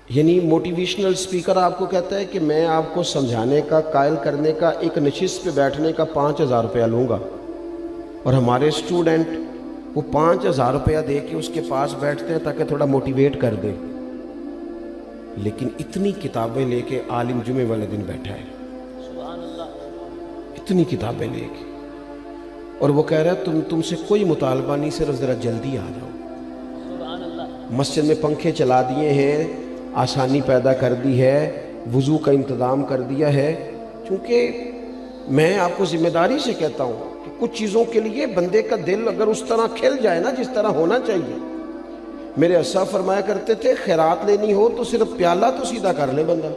یعنی motivational speaker آپ کو کہتا ہے کہ میں آپ کو سمجھانے کا، قائل کرنے کا، ایک نشست پہ بیٹھنے کا 5,000 روپیہ لوں گا، اور ہمارے اسٹوڈنٹ وہ 5,000 روپیہ دے کے اس کے پاس بیٹھتے ہیں تاکہ تھوڑا موٹیویٹ کر دے، لیکن اتنی کتابیں لے کے عالم جمعے والے دن بیٹھا ہے، اتنی کتابیں لے کے، اور وہ کہہ رہا ہے تم سے کوئی مطالبہ نہیں، صرف ذرا جلدی آ جاؤ۔ مسجد میں پنکھے چلا دیے ہیں، آسانی پیدا کر دی ہے، وضو کا انتظام کر دیا ہے، چونکہ میں آپ کو ذمہ داری سے کہتا ہوں کہ کچھ چیزوں کے لیے بندے کا دل اگر اس طرح کھل جائے نا جس طرح ہونا چاہیے۔ میرے اسا فرمایا کرتے تھے خیرات لینی ہو تو صرف پیالہ تو سیدھا کر لے بندہ،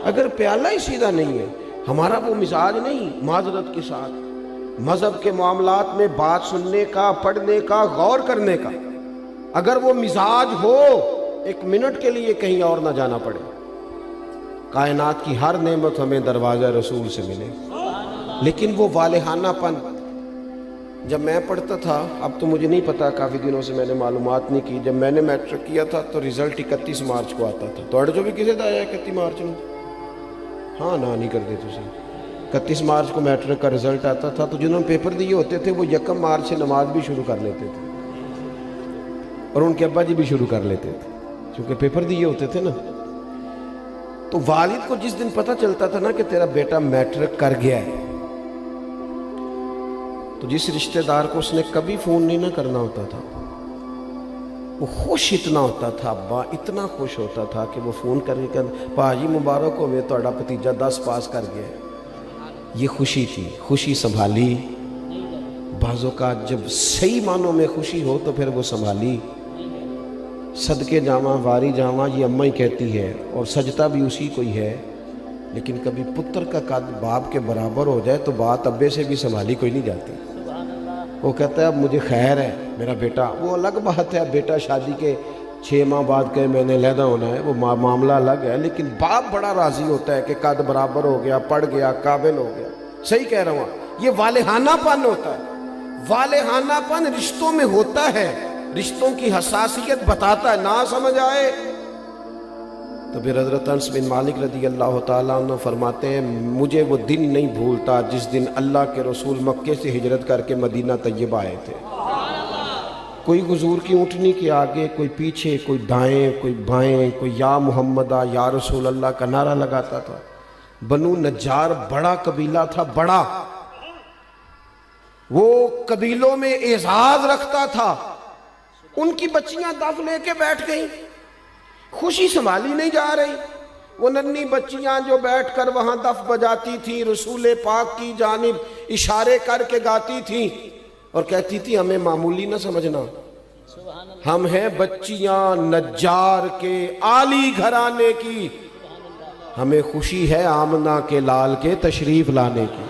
اگر پیالہ ہی سیدھا نہیں ہے، ہمارا وہ مزاج نہیں، معذرت کے ساتھ مذہب کے معاملات میں بات سننے کا، پڑھنے کا، غور کرنے کا، اگر وہ مزاج ہو ایک منٹ کے لیے کہیں اور نہ جانا پڑے، کائنات کی ہر نعمت ہمیں دروازہ رسول سے ملے۔ لیکن وہ والہانہ پن، جب میں پڑھتا تھا، اب تو مجھے نہیں پتا، کافی دنوں سے میں نے معلومات نہیں کی، جب میں نے میٹرک کیا تھا تو رزلٹ 31 مارچ کو آتا تھا، تو جو بھی کسی دا آیا 31 مارچ میں، ہاں نہ نہیں کرتے تسی، 31 مارچ کو میٹرک کا رزلٹ آتا تھا، تو جنہوں نے پیپر دیے ہوتے تھے وہ 1 مارچ سے نماز بھی شروع کر لیتے تھے، اور ان کے ابا جی بھی شروع کر لیتے تھے، کیونکہ پیپر دیے ہوتے تھے نا۔ تو والد کو جس دن پتہ چلتا تھا نا کہ تیرا بیٹا میٹرک کر گیا ہے، تو جس رشتہ دار کو اس نے کبھی فون نہیں نہ کرنا ہوتا تھا، وہ خوش اتنا ہوتا تھا، ابا اتنا خوش ہوتا تھا کہ وہ فون کر کے کہتا پاجی مبارک ہوئے تہاڈا بھتیجا 10 پاس کر گیا ہے۔ یہ خوشی تھی، خوشی سنبھالی، بعض اوقات جب صحیح معنوں میں خوشی ہو تو پھر وہ سنبھالی، صدقے جاواں واری جاواں یہ اماں ہی کہتی ہے، اور سجدہ بھی اسی کو ہی ہے، لیکن کبھی پتر کا قد باپ کے برابر ہو جائے تو بات ابے سے بھی سنبھالی کوئی نہیں جاتی۔ وہ کہتا ہے اب مجھے خیر ہے میرا بیٹا، وہ الگ بات ہے، اب بیٹا شادی کے 6 ماہ بعد کہ میں نے علیحدہ ہونا ہے، وہ معاملہ الگ ہے، لیکن باپ بڑا راضی ہوتا ہے کہ قد برابر ہو گیا، پڑھ گیا، قابل ہو گیا۔ صحیح کہہ رہا ہوں، یہ والہانہ پن ہوتا ہے، والہانہ پن رشتوں میں ہوتا ہے، رشتوں کی حساسیت بتاتا ہے، نہ سمجھ آئے تو پھر حضرت انس بن مالک رضی اللہ تعالیٰ عنہ فرماتے ہیں مجھے وہ دن نہیں بھولتا جس دن اللہ کے رسول مکے سے ہجرت کر کے مدینہ طیبہ آئے تھے۔ کوئی حضور کی اونٹنی کے آگے، کوئی پیچھے، کوئی دائیں، کوئی بائیں، کوئی یا محمدہ یا رسول اللہ کا نعرہ لگاتا تھا۔ بنو نجار بڑا قبیلہ تھا، بڑا، وہ قبیلوں میں اعزاز رکھتا تھا، ان کی بچیاں دف لے کے بیٹھ گئیں، خوشی سنبھالی نہیں جا رہی، وہ ننھی بچیاں جو بیٹھ کر وہاں دف بجاتی تھیں، رسول پاک کی جانب اشارے کر کے گاتی تھیں اور کہتی تھی ہمیں معمولی نہ سمجھنا، ہم ہیں بچیاں نجار کے عالی گھرانے کی، ہمیں خوشی ہے آمنہ کے لال کے تشریف لانے کی۔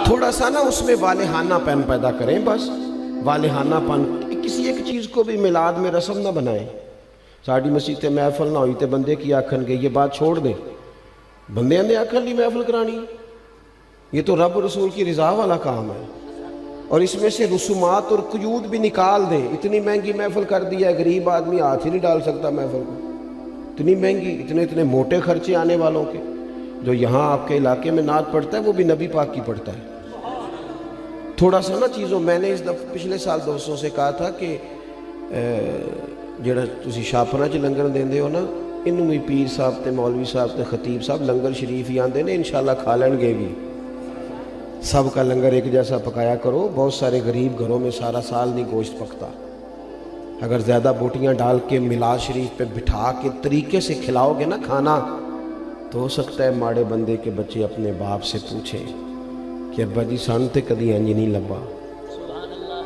تھوڑا سا نا اس میں والہانہ پن پیدا کریں، بس والہانہ پن، کسی ایک چیز کو بھی میلاد میں رسم نہ بنائیں۔ ساڑی مسیح تے محفل نہ ہوئی تے بندے کی آکھن گے، یہ بات چھوڑ دیں، بندے نے آکھن لی محفل کرانی، یہ تو رب رسول کی رضا والا کام ہے، اور اس میں سے رسومات اور قیود بھی نکال دیں۔ اتنی مہنگی محفل کر دیا ہے، غریب آدمی ہاتھ ہی نہیں ڈال سکتا محفل کو، اتنی مہنگی، اتنے موٹے خرچے آنے والوں کے۔ جو یہاں آپ کے علاقے میں نعت پڑھتا ہے وہ بھی نبی پاک کی پڑھتا ہے۔ تھوڑا سا نا چیزوں، میں نے اس دفعہ پچھلے سال دوستوں سے کہا تھا کہ جڑا تسی شاپنا چ لنگر دیندے ہو نا، انہوں بھی پیر صاحب تے مولوی صاحب تے خطیب صاحب لنگر شریف ہی آندے نے، انشاءاللہ کھا لیں گے بھی، سب کا لنگر ایک جیسا پکایا کرو، بہت سارے غریب گھروں میں سارا سال نہیں گوشت پکتا، اگر زیادہ بوٹیاں ڈال کے میلاد شریف پہ بٹھا کے طریقے سے کھلاؤ گے نا کھانا، تو ہو سکتا ہے ماڑے بندے کے بچے اپنے باپ سے پوچھیں کہ ابا جی سان تے کدی انج نہیں لبا،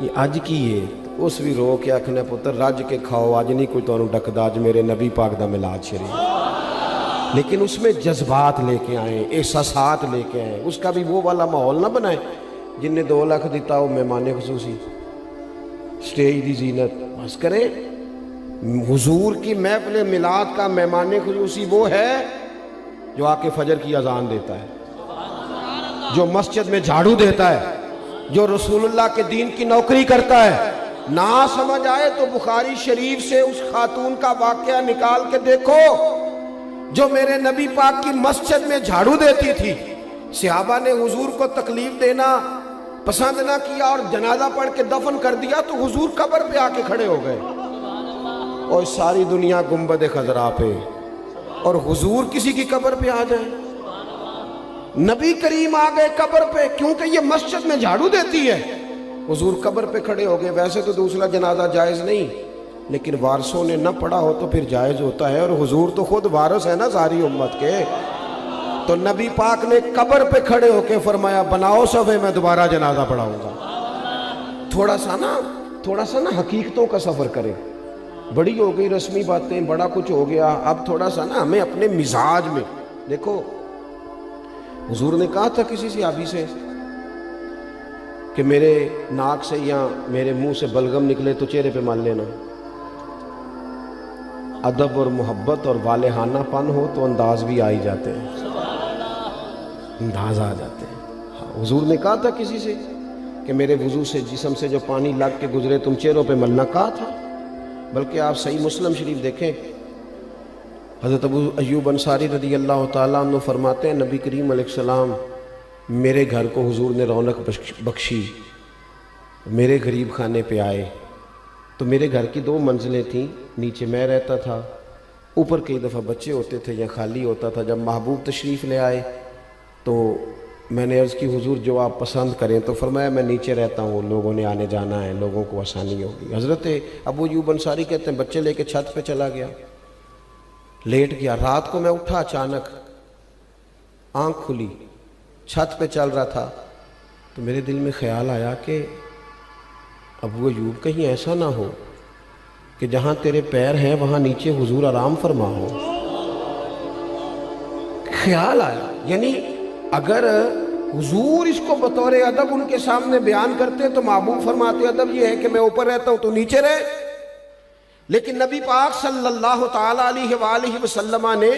یہ اج کی ہے، اس بھی رو کے آکھنے پتر رج کے کھاؤ، اج نہیں کوئی تانوں ڈکدا، اج میرے نبی پاک دا میلاد شریف، لیکن اس میں جذبات لے کے آئیں، احساسات لے کے آئیں، اس کا بھی وہ والا ماحول نہ بنائیں جن نے 2 لاکھ دیتا ہو مہمان خصوصی، سٹیج دی زینت بس کریں۔ حضور کی محفل میلاد کا مہمان خصوصی وہ ہے جو آ کے فجر کی اذان دیتا ہے، جو مسجد میں جھاڑو دیتا ہے، جو رسول اللہ کے دین کی نوکری کرتا ہے، نہ سمجھ آئے تو بخاری شریف سے اس خاتون کا واقعہ نکال کے دیکھو جو میرے نبی پاک کی مسجد میں جھاڑو دیتی تھی۔ صحابہ نے حضور کو تکلیف دینا پسند نہ کیا اور جنازہ پڑھ کے دفن کر دیا تو حضور قبر پہ آ کے کھڑے ہو گئے، اور ساری دنیا گنبد خضرا پہ، اور حضور کسی کی قبر پہ آ جائیں۔ نبی کریم آ گئے قبر پہ کیونکہ یہ مسجد میں جھاڑو دیتی ہے، حضور قبر پہ کھڑے ہو گئے۔ ویسے تو دوسرا جنازہ جائز نہیں، لیکن وارثوں نے نہ پڑھا ہو تو پھر جائز ہوتا ہے، اور حضور تو خود وارث ہے نا ساری امت کے۔ تو نبی پاک نے قبر پہ کھڑے ہو کے فرمایا بناؤ صفے، میں دوبارہ جنازہ پڑھاؤں گا۔ تھوڑا سا نا حقیقتوں کا سفر کرے۔ بڑی ہو گئی رسمی باتیں، بڑا کچھ ہو گیا، اب تھوڑا سا نا ہمیں اپنے مزاج میں دیکھو۔ حضور نے کہا تھا کسی صحابی سے کہ میرے ناک سے یا میرے منہ سے بلغم نکلے تو چہرے پہ مال لینا۔ ادب اور محبت اور والہانہ پن ہو تو انداز بھی آ ہی جاتے ہیں، انداز آ جاتے ہیں۔ حضور نے کہا تھا کسی سے کہ میرے وضو سے جسم سے جو پانی لگ کے گزرے تم چہروں پہ ملنا، کہا تھا۔ بلکہ آپ صحیح مسلم شریف دیکھیں، حضرت ابو ایوب انصاری رضی اللہ تعالیٰ عنہ فرماتے ہیں نبی کریم علیہ السلام میرے گھر کو حضور نے رونق بخشی، میرے غریب خانے پہ آئے تو میرے گھر کی 2 منزلیں تھیں، نیچے میں رہتا تھا، اوپر کئی دفعہ بچے ہوتے تھے یا خالی ہوتا تھا۔ جب محبوب تشریف لے آئے تو میں نے عرض کی حضور جو آپ پسند کریں، تو فرمایا میں نیچے رہتا ہوں، لوگوں نے آنے جانا ہے، لوگوں کو آسانی ہوگی۔ حضرت ابو ایوب انصاری کہتے ہیں بچے لے کے چھت پہ چلا گیا، لیٹ گیا۔ رات کو میں اٹھا، اچانک آنکھ کھلی، چھت پہ چل رہا تھا تو میرے دل میں خیال آیا کہ ابو ایوب کہیں ایسا نہ ہو کہ جہاں تیرے پیر ہیں وہاں نیچے حضور آرام فرما ہو۔ خیال آیا، یعنی اگر حضور اس کو بطور ادب ان کے سامنے بیان کرتے تو محبوب فرماتے ادب یہ ہے کہ میں اوپر رہتا ہوں تو نیچے رہے، لیکن نبی پاک صلی اللہ تعالیٰ علیہ وآلہ وسلم نے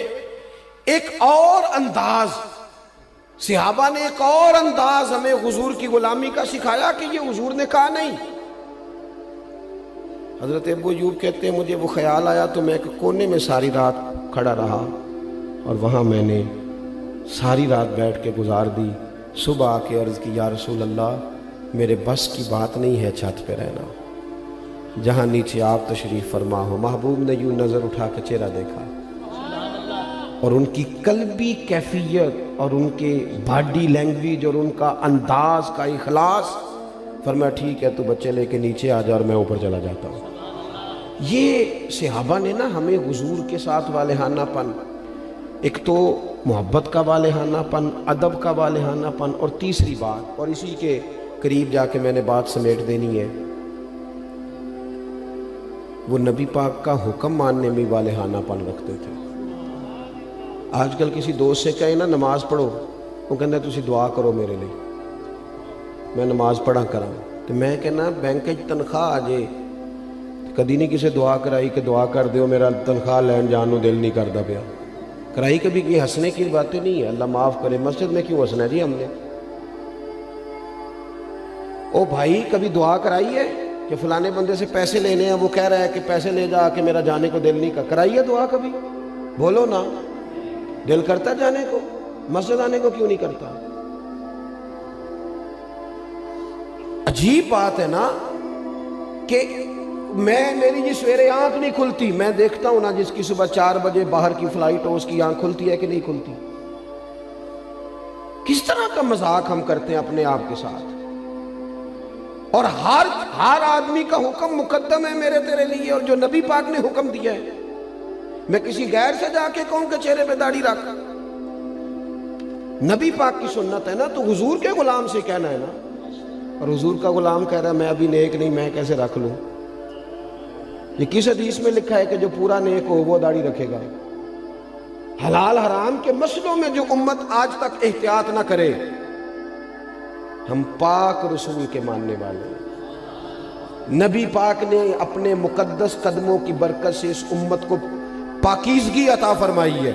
ایک اور انداز، صحابہ نے ایک اور انداز ہمیں حضور کی غلامی کا سکھایا کہ یہ حضور نے کہا نہیں۔ حضرت ابو ایوب کہتے ہیں مجھے وہ خیال آیا تو میں ایک کونے میں ساری رات کھڑا رہا، اور وہاں میں نے ساری رات بیٹھ کے گزار دی۔ صبح آ کے عرض کی یا رسول اللہ میرے بس کی بات نہیں ہے چھت پہ رہنا، جہاں نیچے آپ تشریف فرما ہو۔ محبوب نے یوں نظر اٹھا کے چہرہ دیکھا اور ان کی قلبی کیفیت اور ان کے باڈی لینگویج اور ان کا انداز کا اخلاص، فرمایا ٹھیک ہے تو بچے لے کے نیچے آ جا اور میں اوپر چلا جاتا ہوں۔ یہ صحابہ نے نا ہمیں حضور کے ساتھ والہانہ پن، ایک تو محبت کا والہانہ پن، ادب کا والہانہ پن، اور تیسری بات، اور اسی کے قریب جا کے میں نے بات سمیٹ دینی ہے، وہ نبی پاک کا حکم ماننے میں والہانہ پن رکھتے تھے۔ آج کل کسی دوست سے کہے نا نماز پڑھو، وہ کہنا ہے تسی دعا کرو میرے لیے، میں نماز پڑھا کراں، تو میں کہنا بینک تنخواہ آ جائے کدی نہیں کسی دعا کرائی کہ دعا کر دیو میرا تنخواہ لین جان نو دل نہیں کرتا پیا، کرائی کبھی یہ ہنسنے کی باتیں نہیں ہے، اللہ معاف کرے۔ مسجد میں کیوں ہنسنا ہے جی ہم نے؟ او بھائی کبھی دعا کرائی ہے کہ فلانے بندے سے پیسے لینے ہیں، وہ کہہ رہا ہے کہ پیسے لے جا کہ میرا جانے کو دل نہیں کر، کرائی ہے دعا کبھی؟ بولو نا، دل کرتا جانے کو، مسجد آنے کو کیوں نہیں کرتا؟ عجیب بات ہے نا کہ میری جی سویرے آنکھ نہیں کھلتی، میں دیکھتا ہوں نا جس کی صبح 4 بجے باہر کی فلائٹ ہو اس کی آنکھ کھلتی ہے کہ نہیں کھلتی؟ کس طرح کا مذاق ہم کرتے ہیں اپنے آپ کے ساتھ، اور ہر آدمی کا حکم مقدم ہے میرے تیرے لیے، اور جو نبی پاک نے حکم دیا ہے میں کسی غیر سے جا کے کہوں کہ چہرے پہ داڑھی رکھ، نبی پاک کی سنت ہے نا، تو حضور کے غلام سے کہنا ہے نا، اور حضور کا غلام کہہ رہا ہے میں ابھی نیک نہیں، میں کیسے رکھ لوں؟ یہ کس حدیث میں لکھا ہے کہ جو پورا نیک ہو وہ داڑھی رکھے گا؟ حلال حرام کے مسئلوں میں جو امت آج تک احتیاط نہ کرے، ہم پاک رسول کے ماننے والے ہیں، نبی پاک نے اپنے مقدس قدموں کی برکت سے اس امت کو پاکیزگی عطا فرمائی ہے،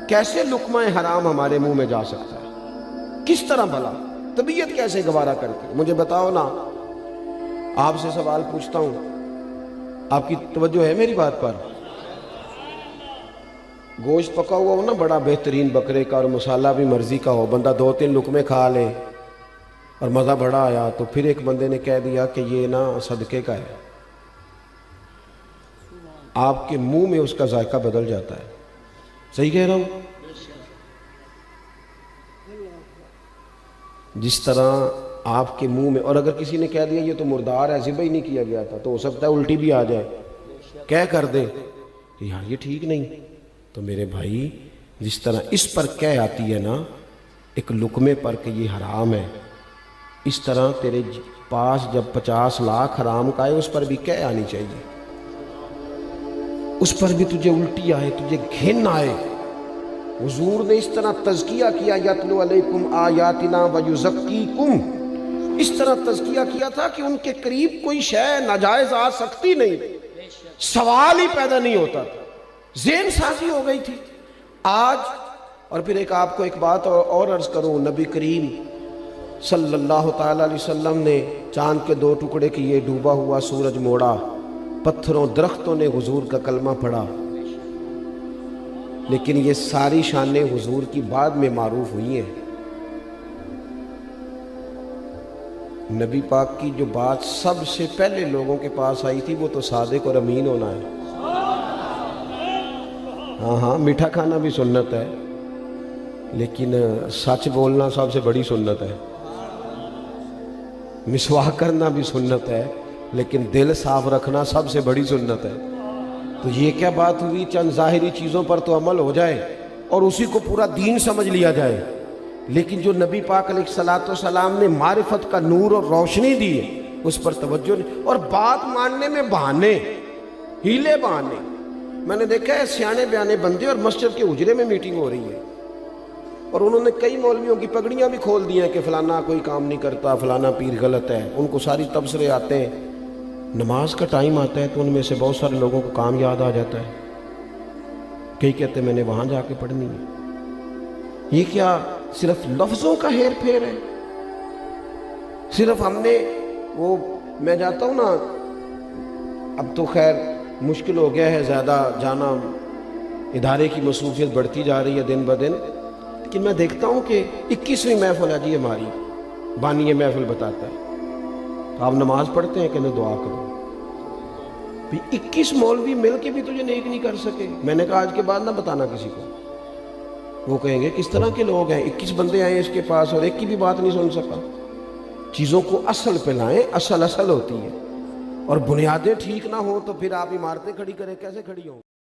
کیسے لقمہ حرام ہمارے منہ میں جا سکتا ہے؟ کس طرح بھلا؟ طبیعت کیسے گوارا کرتی؟ مجھے بتاؤ نا، آپ سے سوال پوچھتا ہوں، آپ کی توجہ ہے میری بات پر؟ گوشت پکا ہوا ہو نا بڑا بہترین بکرے کا، اور مسالہ بھی مرضی کا ہو، بندہ 2-3 لقمے کھا لے اور مزہ بڑا آیا، تو پھر ایک بندے نے کہہ دیا کہ یہ نا صدقے کا ہے، آپ کے منہ میں اس کا ذائقہ بدل جاتا ہے۔ صحیح کہہ رہا ہوں؟ جس طرح آپ کے منہ میں، اور اگر کسی نے کہہ دیا یہ تو مردار ہے، ذبح ہی نہیں کیا گیا تھا، تو ہو سکتا ہے الٹی بھی آ جائے، کہہ کر دے کہ یار یہ ٹھیک نہیں۔ تو میرے بھائی، جس طرح اس پر کہہ آتی ہے نا ایک لقمے پر کہ یہ حرام ہے، اس طرح تیرے پاس جب 50 لاکھ حرام کا آئے اس پر بھی کہہ آنی چاہیے، اس پر بھی تجھے الٹی آئے، تجھے گھن آئے۔ حضور نے اس طرح تزکیہ کیا، یتلو علیکم آیاتنا ویزکیکم، اس طرح تزکیہ کیا تھا کہ ان کے قریب کوئی شے ناجائز آ سکتی نہیں، سوال ہی پیدا نہیں ہوتا تھا، ذہن سازی ہو گئی تھی۔ آج، اور پھر آپ کو ایک بات اور عرض کروں، نبی کریم صلی اللہ تعالی علیہ وسلم نے چاند کے 2 ٹکڑے کیے، ڈوبا ہوا سورج موڑا، پتھروں درختوں نے حضور کا کلمہ پڑھا، لیکن یہ ساری شانیں حضور کی بعد میں معروف ہوئی ہیں۔ نبی پاک کی جو بات سب سے پہلے لوگوں کے پاس آئی تھی وہ تو صادق اور امین ہونا ہے۔ ہاں، میٹھا کھانا بھی سنت ہے، لیکن سچ بولنا سب سے بڑی سنت ہے۔ مسواک کرنا بھی سنت ہے، لیکن دل صاف رکھنا سب سے بڑی سنت ہے۔ تو یہ کیا بات ہوئی، چند ظاہری چیزوں پر تو عمل ہو جائے اور اسی کو پورا دین سمجھ لیا جائے، لیکن جو نبی پاک علیہ الصلوۃ والسلام نے معرفت کا نور اور روشنی دی ہے اس پر توجہ نہیں، اور بات ماننے میں بہانے، ہیلے بہانے۔ میں نے دیکھا ہے سیانے بیانے بندے اور مسجد کے حجرے میں میٹنگ ہو رہی ہے، اور انہوں نے کئی مولویوں کی پگڑیاں بھی کھول دی ہیں کہ فلانا کوئی کام نہیں کرتا، فلانا پیر غلط ہے، ان کو ساری تبصرے آتے ہیں۔ نماز کا ٹائم آتا ہے تو ان میں سے بہت سارے لوگوں کو کام یاد آ جاتا ہے، کئی کہتے ہیں میں نے وہاں جا کے پڑھنی ہے۔ یہ کیا صرف لفظوں کا ہیر پھیر ہے؟ صرف ہم نے وہ، میں جاتا ہوں نا، اب تو خیر مشکل ہو گیا ہے زیادہ جانا، ادارے کی مصروفیت بڑھتی جا رہی ہے دن بدن، لیکن میں دیکھتا ہوں کہ 21ویں محفل ہے جی ہماری، بانی محفل بتاتا ہے آپ نماز پڑھتے ہیں کہ میں دعا کروں؟ 21 مولوی مل کے بھی تجھے نیک نہیں کر سکے۔ میں نے کہا آج کے بعد نہ بتانا کسی کو، وہ کہیں گے کس طرح کے لوگ ہیں، 21 بندے آئے اس کے پاس اور ایک کی بھی بات نہیں سن سکا۔ چیزوں کو اصل پہ لائیں، اصل ہوتی ہے، اور بنیادیں ٹھیک نہ ہوں تو پھر آپ عمارتیں کھڑی کریں، کیسے کھڑی ہوں؟